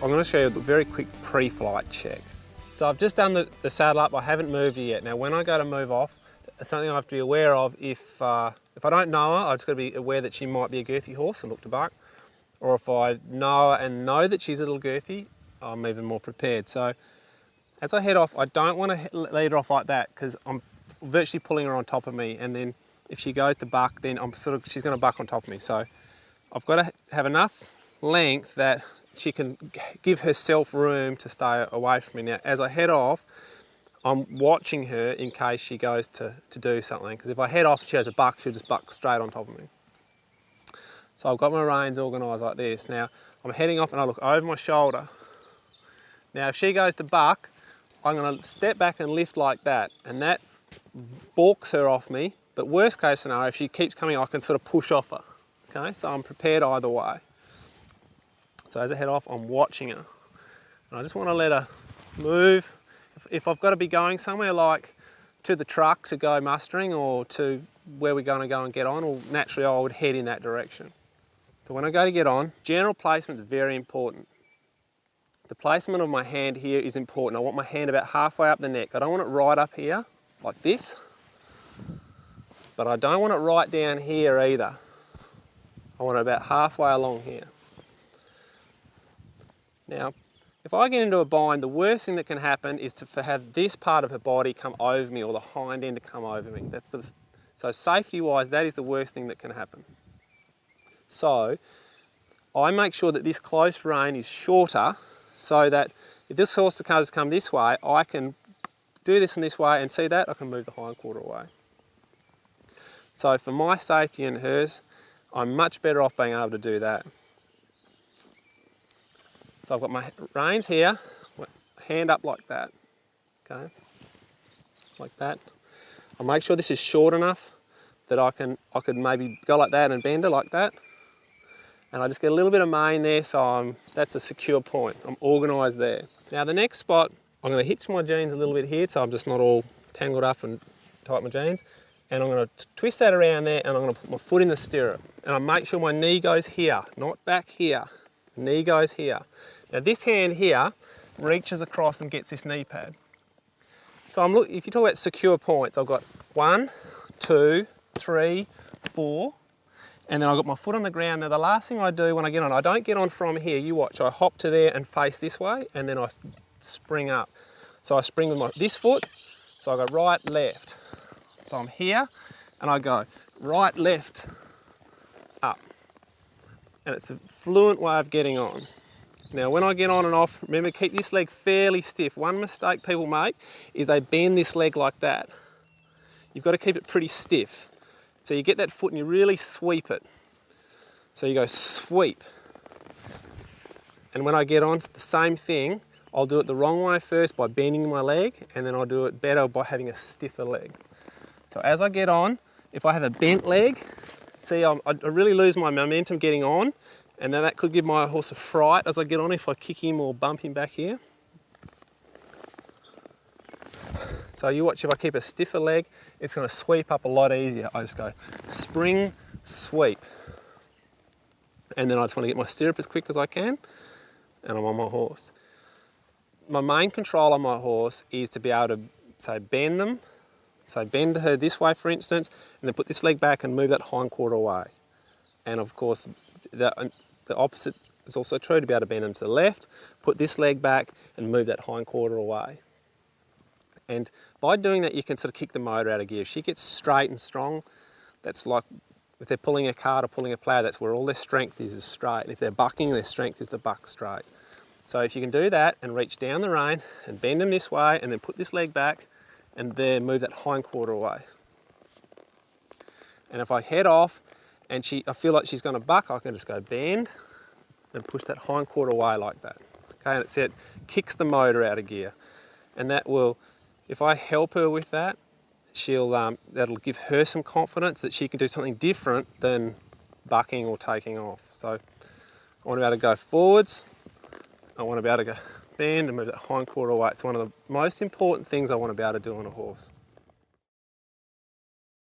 I'm going to show you a very quick pre-flight check. So I've just done the saddle up, I haven't moved her yet. Now when I go to move off, it's something I have to be aware of. If I don't know her, I've just got to be aware that she might be a girthy horse and look to buck. Or if I know her and know that she's a little girthy, I'm even more prepared. So as I head off, I don't want to lead her off like that because I'm virtually pulling her on top of me, and then if she goes to buck, then she's going to buck on top of me. So I've got to have enough length that she can give herself room to stay away from me. Now, as I head off, I'm watching her in case she goes to do something, because if I head off and she has a buck, she'll just buck straight on top of me. So I've got my reins organised like this. Now, I'm heading off and I look over my shoulder. Now, if she goes to buck, I'm going to step back and lift like that, and that balks her off me. But worst case scenario, if she keeps coming, I can sort of push off her. Okay, so I'm prepared either way. So as I head off, I'm watching her. And I just want to let her move. If I've got to be going somewhere like to the truck to go mustering, or to where we're going to go and get on, or naturally I would head in that direction. So when I go to get on, general placement is very important. The placement of my hand here is important. I want my hand about halfway up the neck. I don't want it right up here, like this, but I don't want it right down here either. I want it about halfway along here. Now, if I get into a bind, the worst thing that can happen is to have this part of her body come over me, or the hind end to come over me. So safety-wise, that is the worst thing that can happen. So I make sure that this close rein is shorter, so that if this horse does come this way, I can do this in this way, and see that, I can move the hind quarter away. So for my safety and hers, I'm much better off being able to do that. So I've got my reins here, hand up like that, okay, like that. I'll make sure this is short enough that I could maybe go like that and bend her like that. And I just get a little bit of mane there, so that's a secure point. I'm organised there. Now the next spot, I'm going to hitch my jeans a little bit here, so I'm just not all tangled up and tight my jeans. And I'm going to twist that around there, and I'm going to put my foot in the stirrup. And I make sure my knee goes here, not back here. Knee goes here. Now this hand here reaches across and gets this knee pad. So if you talk about secure points, I've got 1, 2, 3, 4, and then I've got my foot on the ground. Now the last thing I do when I get on, I don't get on from here, you watch, I hop to there and face this way, and then I spring up. So I spring with this foot, so I go right, left. So I'm here, and I go right, left, up. And it's a fluent way of getting on. Now when I get on and off, remember, keep this leg fairly stiff. One mistake people make is they bend this leg like that. You've got to keep it pretty stiff. So you get that foot and you really sweep it. So you go sweep. And when I get on, it's the same thing. I'll do it the wrong way first by bending my leg, and then I'll do it better by having a stiffer leg. So as I get on, if I have a bent leg, see, I really lose my momentum getting on, and then that could give my horse a fright as I get on if I kick him or bump him back here. So you watch, if I keep a stiffer leg, it's going to sweep up a lot easier. I just go spring, sweep. And then I just want to get my stirrup as quick as I can, and I'm on my horse. My main control on my horse is to be able to, say, bend them. So bend her this way, for instance, and then put this leg back and move that hind quarter away. And of course, the opposite is also true, to be able to bend them to the left, put this leg back and move that hind quarter away. And by doing that, you can sort of kick the motor out of gear. If she gets straight and strong, that's like if they're pulling a cart or pulling a plough, that's where all their strength is straight. And if they're bucking, their strength is to buck straight. So if you can do that and reach down the rein and bend them this way, and then put this leg back and then move that hind quarter away. And if I head off and I feel like she's going to buck, I can just go bend and push that hind quarter away like that. Okay, and it kicks the motor out of gear. And that will, if I help her with that, that'll give her some confidence that she can do something different than bucking or taking off. So I want to be able to go forwards, I want to be able to go bend and move that hind quarter away. It's one of the most important things I want to be able to do on a horse.